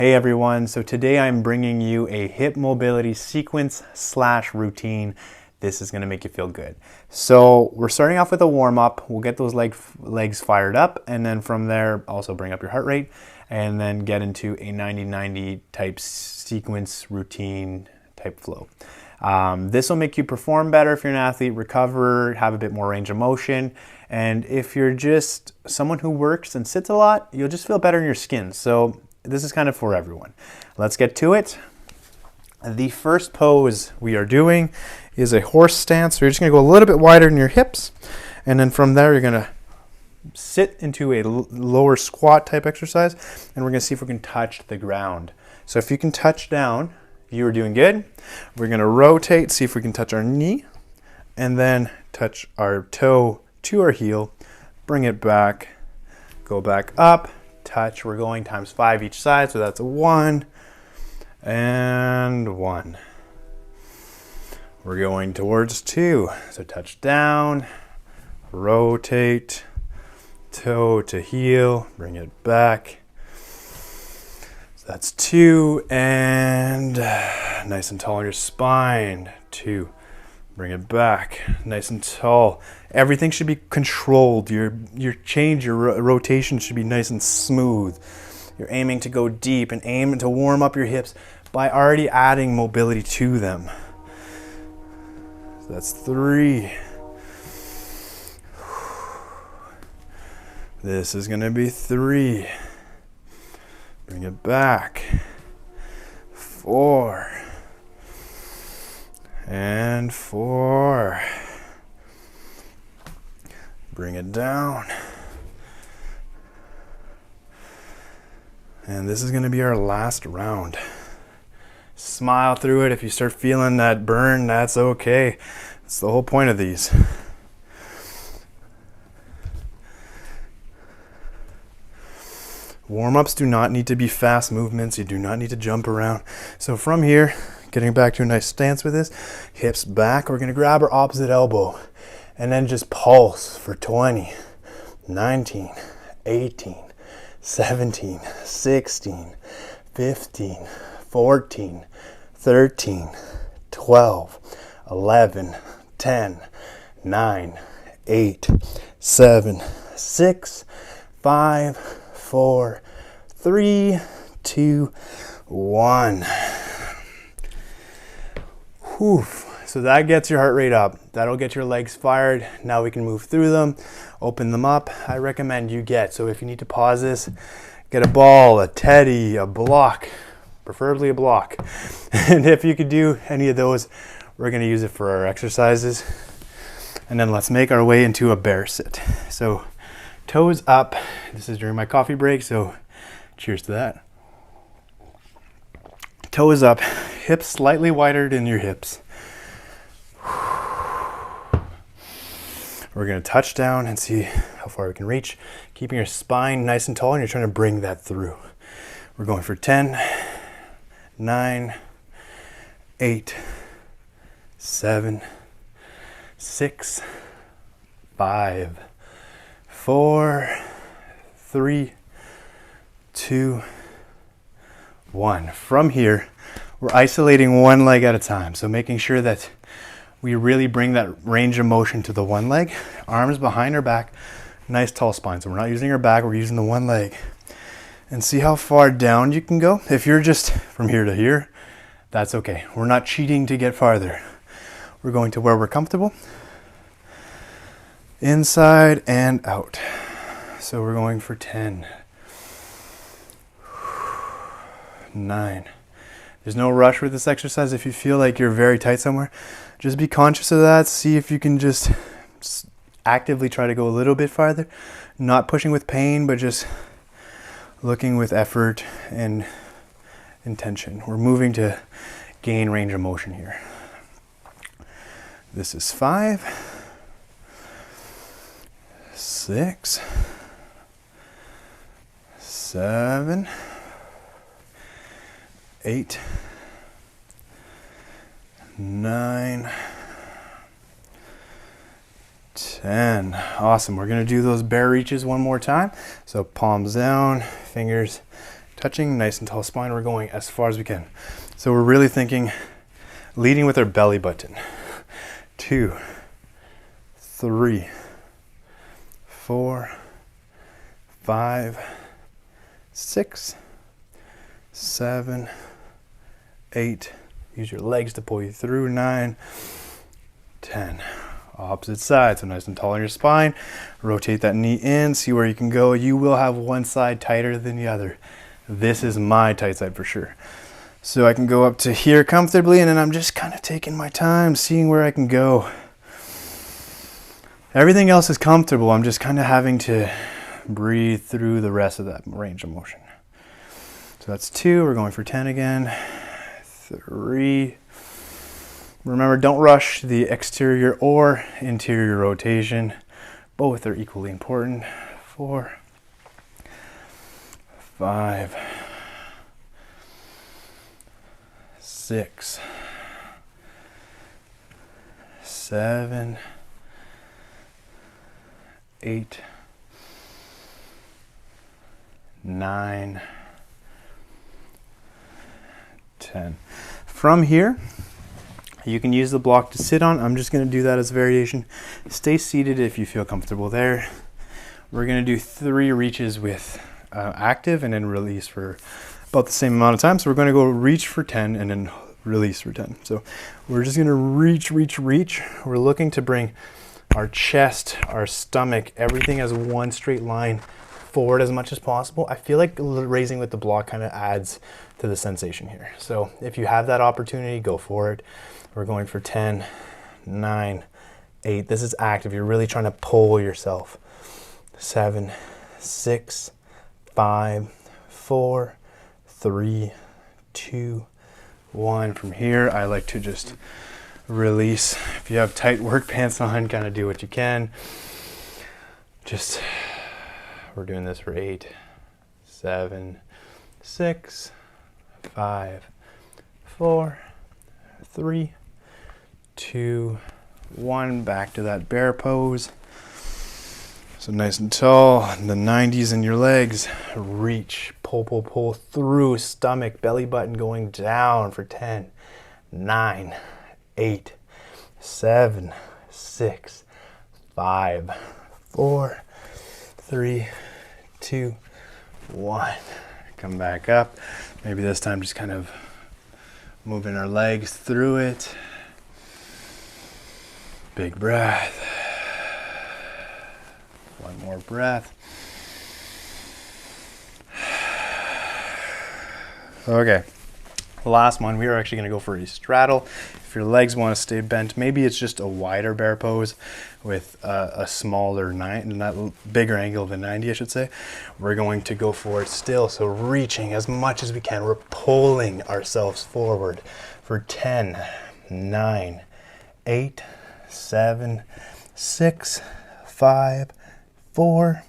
Hey everyone, so today I'm bringing you a hip mobility sequence / routine. This is going to make you feel good. So we're starting off with a warm up. We'll get those legs fired up, and then from there also bring up your heart rate, and then get into a 90-90 type sequence routine type flow. This will make you perform better if you're an athlete, recover, have a bit more range of motion. And if you're just someone who works and sits a lot, you'll just feel better in your skin. So this is kind of for everyone. Let's get to it. The first pose we are doing is a horse stance. So you're just going to go a little bit wider in your hips. And then from there, you're going to sit into a lower squat type exercise. And we're going to see if we can touch the ground. So if you can touch down, you are doing good. We're going to rotate, see if we can touch our knee. And then touch our toe to our heel. Bring it back. Go back up. Touch. We're going times 5 each side, so that's a 1 and 1. We're going towards 2, so touch down, rotate, toe to heel, bring it back. So that's 2, and nice and tall on your spine. 2. Bring it back, nice and tall. Everything should be controlled. Your change, your rotation should be nice and smooth. You're aiming to go deep and aim to warm up your hips by already adding mobility to them. So that's 3. This is gonna be 3. Bring it back. 4. And 4. Bring it down. And this is going to be our last round. Smile through it. If you start feeling that burn, that's okay. That's the whole point of these. Warm-ups do not need to be fast movements. You do not need to jump around. So from here, getting back to a nice stance with this, hips back, we're going to grab our opposite elbow and then just pulse for 20, 19, 18, 17, 16, 15, 14, 13, 12, 11, 10, 9, 8, 7, 6, 5, 4, 3, 2, 1. Whew. So that gets your heart rate up. That'll get your legs fired. Now we can move through them, open them up. I recommend you get, so if you need to pause this, get a ball, a teddy, a block, preferably a block. And if you could do any of those, we're gonna use it for our exercises. And then let's make our way into a bear sit. So toes up. This is during my coffee break, so cheers to that. Toes up, hips slightly wider than your hips. We're going to touch down and see how far we can reach, keeping your spine nice and tall, and you're trying to bring that through. We're going for 10, 9, 8, 7, 6, 5, 4, 3, 2, 1. From here, we're isolating one leg at a time. So making sure that we really bring that range of motion to the one leg. Arms behind our back, nice tall spine. So we're not using our back, we're using the one leg. And see how far down you can go. If you're just from here to here, that's okay. We're not cheating to get farther. We're going to where we're comfortable. Inside and out. So we're going for 10. 9. There's no rush with this exercise. If you feel like you're very tight somewhere, just be conscious of that. See if you can just actively try to go a little bit farther. Not pushing with pain, but just looking with effort and intention. We're moving to gain range of motion here. This is 5, 6, 7, 8, 9, 10. Awesome. We're going to do those bear reaches one more time. So palms down, fingers touching, nice and tall spine. We're going as far as we can. So we're really thinking, leading with our belly button. 2, 3, 4, 5, 6, 7, 8. Use your legs to pull you through. 9, 10. Opposite side, so nice and tall on your spine. Rotate that knee in, see where you can go. You will have one side tighter than the other. This is my tight side for sure. So I can go up to here comfortably, and then I'm just kind of taking my time, seeing where I can go. Everything else is comfortable. I'm just kind of having to breathe through the rest of that range of motion. So that's 2. We're going for 10 again. 3. Remember, don't rush the exterior or interior rotation. Both are equally important. 4, 5, 6, 7, 8, 9, 10. From here, you can use the block to sit on. I'm just going to do that as a variation. Stay seated if you feel comfortable there. We're going to do 3 reaches with active and then release for about the same amount of time. So we're going to go reach for 10 and then release for 10. So we're just going to reach, reach, reach. We're looking to bring our chest, our stomach, everything as one straight line forward as much as possible. I feel like raising with the block kind of adds to the sensation here. So if you have that opportunity, go for it. We're going for 10, 9, 8. This is active. You're really trying to pull yourself. 7, 6, 5, 4, 3, 2, 1. From here, I like to just release. If you have tight work pants on, kind of do what you can. Just, we're doing this for 8, 7, 6, 5, 4, 3, 2, 1. Back to that bear pose. So nice and tall, the 90s in your legs. Reach, pull, pull, pull through stomach, belly button going down for 10, 9, 8, 7, 6, 5, 4, 3, 2, 1. Come back up. Maybe this time just kind of moving our legs through it. Big breath. One more breath. Okay, the last one, we are actually going to go for a straddle. If your legs want to stay bent, maybe it's just a wider bear pose with a smaller bigger angle of a 90, I should say. We're going to go for it still, so reaching as much as we can. We're pulling ourselves forward for 10, 9, 8, 7, 6, 5, 4,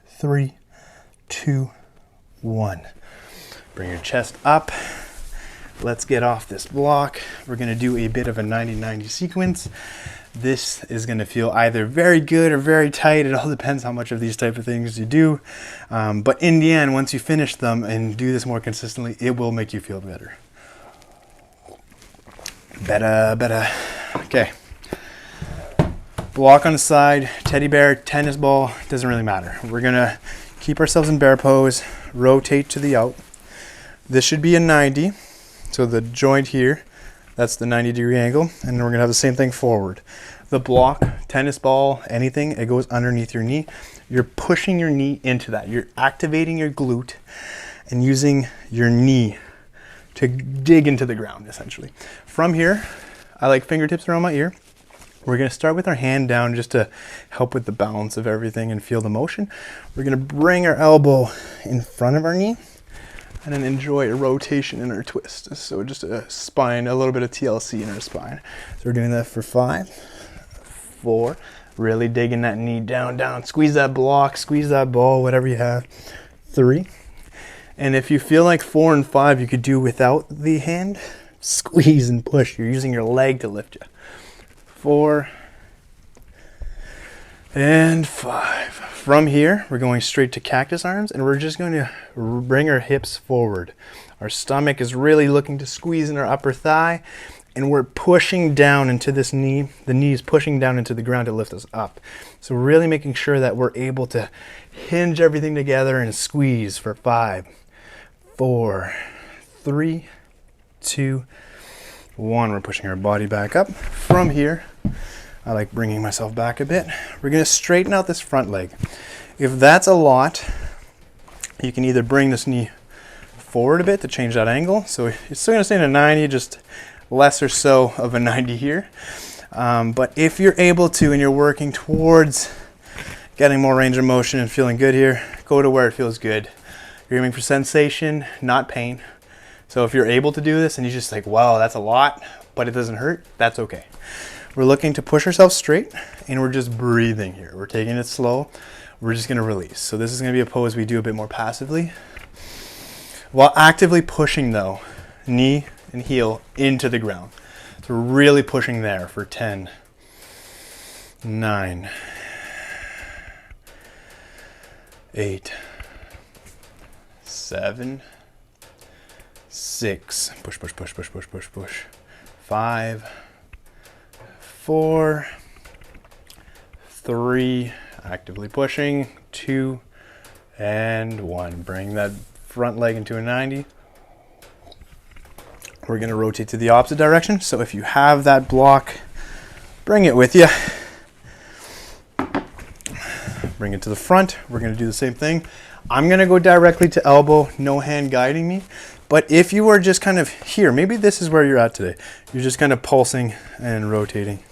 3, 2, 1. Bring your chest up. Let's get off this block. We're going to do a bit of a 90-90 sequence. This is going to feel either very good or very tight. It all depends how much of these type of things you do. But in the end, once you finish them and do this more consistently, it will make you feel better. Better. Okay. Block on the side, teddy bear, tennis ball, doesn't really matter. We're going to keep ourselves in bear pose, rotate to the out. This should be a 90. So the joint here, that's the 90-degree angle, and then we're going to have the same thing forward. The block, tennis ball, anything, it goes underneath your knee. You're pushing your knee into that. You're activating your glute and using your knee to dig into the ground, essentially. From here, I like fingertips around my ear. We're going to start with our hand down just to help with the balance of everything and feel the motion. We're going to bring our elbow in front of our knee and then enjoy a rotation in our twist. So just a spine, a little bit of TLC in our spine. So we're doing that for 5, 4, really digging that knee down, squeeze that block, squeeze that ball, whatever you have. 3. And if you feel like 4 and 5 you could do without the hand, squeeze and push. You're using your leg to lift you. 4, And 5. From here, we're going straight to cactus arms, and we're just going to bring our hips forward. Our stomach is really looking to squeeze in our upper thigh, and we're pushing down into this knee. The knee is pushing down into the ground to lift us up. So we're really making sure that we're able to hinge everything together and squeeze for 5, 4, 3, 2, 1. We're pushing our body back up. From here, I like bringing myself back a bit. We're going to straighten out this front leg. If that's a lot, you can either bring this knee forward a bit to change that angle. So it's still going to stay in a 90, just less or so of a 90 here. But if you're able to and you're working towards getting more range of motion and feeling good here, go to where it feels good. You're aiming for sensation, not pain. So if you're able to do this and you're just like, wow, that's a lot, but it doesn't hurt, that's okay. We're looking to push ourselves straight, and we're just breathing here. We're taking it slow. We're just gonna release. So this is gonna be a pose we do a bit more passively, while actively pushing though, knee and heel into the ground. So we're really pushing there for 10, 9, 8, 7, 6, push, push, push, push, push, push, push, 5, 4, 3, actively pushing, 2, and 1. Bring that front leg into a 90. We're going to rotate to the opposite direction. So if you have that block, bring it with you. Bring it to the front. We're going to do the same thing. I'm going to go directly to elbow, no hand guiding me. But if you are just kind of here, maybe this is where you're at today. You're just kind of pulsing and rotating.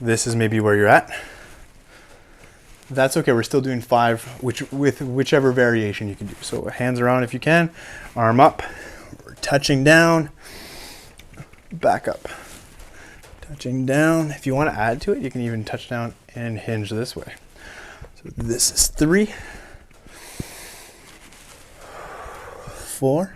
This is maybe where you're at. That's okay. We're still doing 5, with whichever variation you can do. So hands around if you can, arm up. We're touching down, back up, touching down. If you want to add to it, you can even touch down and hinge this way. So this is 3, 4,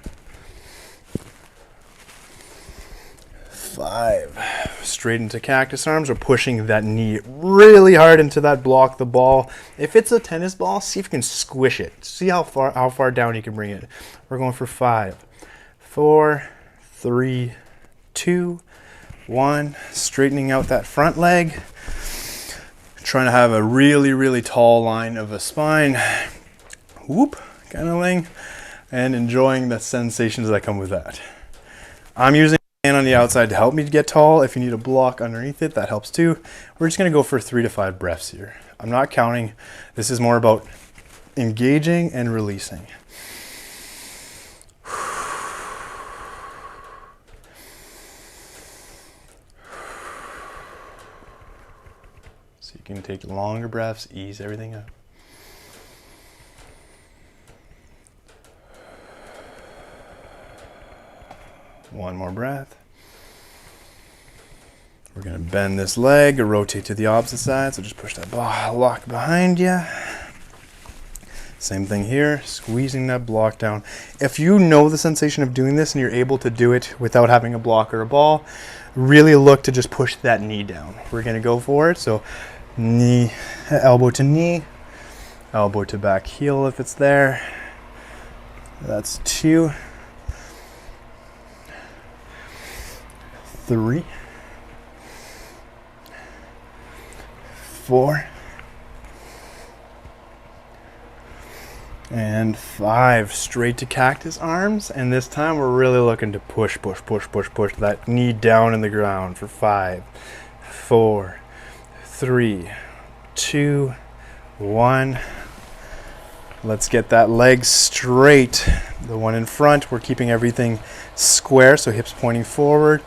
5. Straight into cactus arms. We're pushing that knee really hard into that block, the ball. If it's a tennis ball, see if you can squish it. See how far down you can bring it. We're going for 5, 4, 3, 2, 1. Straightening out that front leg. Trying to have a really, really tall line of a spine. Whoop, kind of thing. And enjoying the sensations that come with that. I'm using hand on the outside to help me get tall. If you need a block underneath it, that helps too. We're just going to go for 3 to 5 breaths here. I'm not counting. This is more about engaging and releasing. So you can take longer breaths, ease everything up. One more breath. We're going to bend this leg, rotate to the opposite side. So just push that block behind you. Same thing here, squeezing that block down. If you know the sensation of doing this and you're able to do it without having a block or a ball, really look to just push that knee down. We're going to go for it. So knee, elbow to knee, elbow to back heel if it's there. That's 2, 3, 4, and 5. Straight to cactus arms, and this time we're really looking to push that knee down in the ground for 5, 4, 3, 2, 1. Let's get that leg straight. The one in front, we're keeping everything square, so hips pointing forward.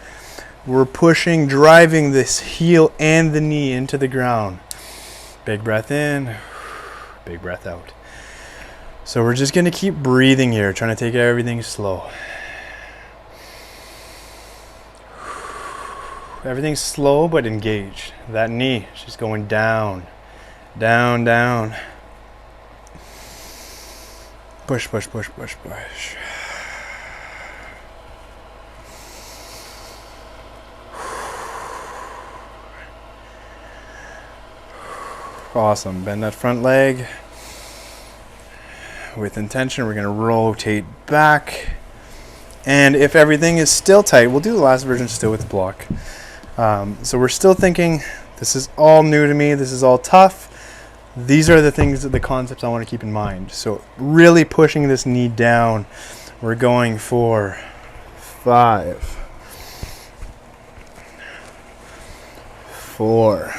We're pushing, driving this heel and the knee into the ground. Big breath in, big breath out. So we're just gonna keep breathing here, trying to take everything slow. Everything's slow but engaged. That knee, she's going down, down, down. Push, push, push, push, push. Awesome. Bend that front leg. With intention, we're going to rotate back. And if everything is still tight, we'll do the last version still with the block. So we're still thinking, this is all new to me. This is all tough. These are the things, the concepts I want to keep in mind. So really pushing this knee down. We're going for 5, 4.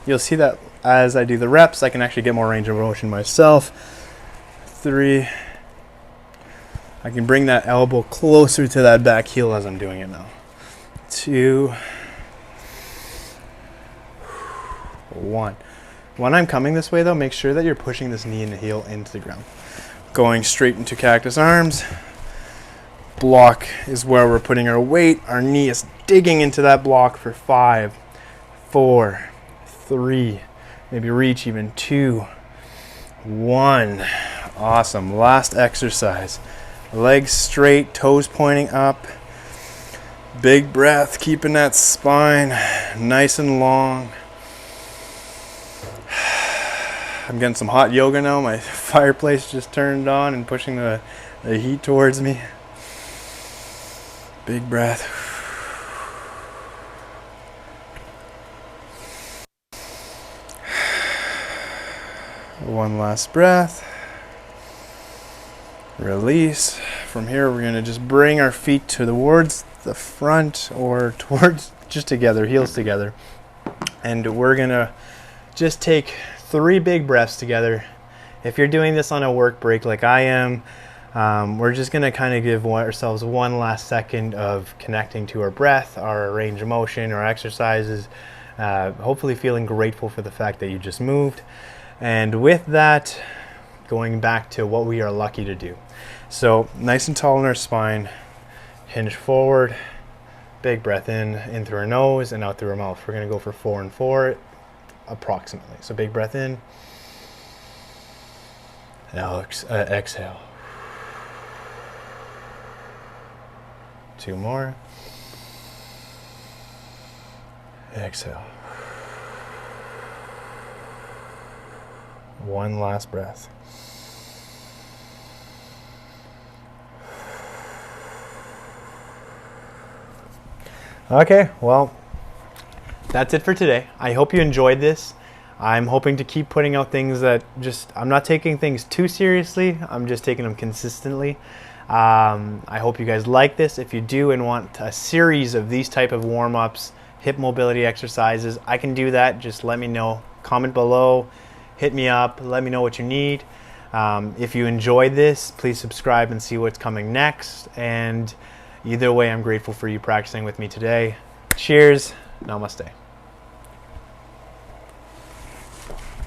You'll see that as I do the reps, I can actually get more range of motion myself. 3. I can bring that elbow closer to that back heel as I'm doing it now. 2. 1. When I'm coming this way though, make sure that you're pushing this knee and the heel into the ground. Going straight into cactus arms. Block is where we're putting our weight. Our knee is digging into that block for 5, 4, 3, maybe reach even 2, 1. Awesome. Last exercise. Legs straight, toes pointing up. Big breath, keeping that spine nice and long. I'm getting some hot yoga now. My fireplace just turned on and pushing the heat towards me. Big breath. One last breath. Release. From here, we're going to just bring our feet towards the front or towards just together, heels together. And we're going to just take 3 big breaths together. If you're doing this on a work break like I am, we're just going to kind of give ourselves one last second of connecting to our breath, our range of motion, our exercises, hopefully feeling grateful for the fact that you just moved. And with that, going back to what we are lucky to do. So nice and tall in our spine, hinge forward, big breath in through our nose and out through our mouth. We're going to go for 4 and 4 approximately. So big breath in. Now exhale. 2 more. Exhale. 1 last breath. Okay, well, that's it for today. I hope you enjoyed this. I'm hoping to keep putting out things that I'm not taking things too seriously. I'm just taking them consistently. I hope you guys like this. If you do and want a series of these type of warm-ups, hip mobility exercises, I can do that. Just let me know. Comment below, hit me up, let me know what you need. If you enjoyed this, please subscribe and see what's coming next. And either way, I'm grateful for you practicing with me today. Cheers. Namaste.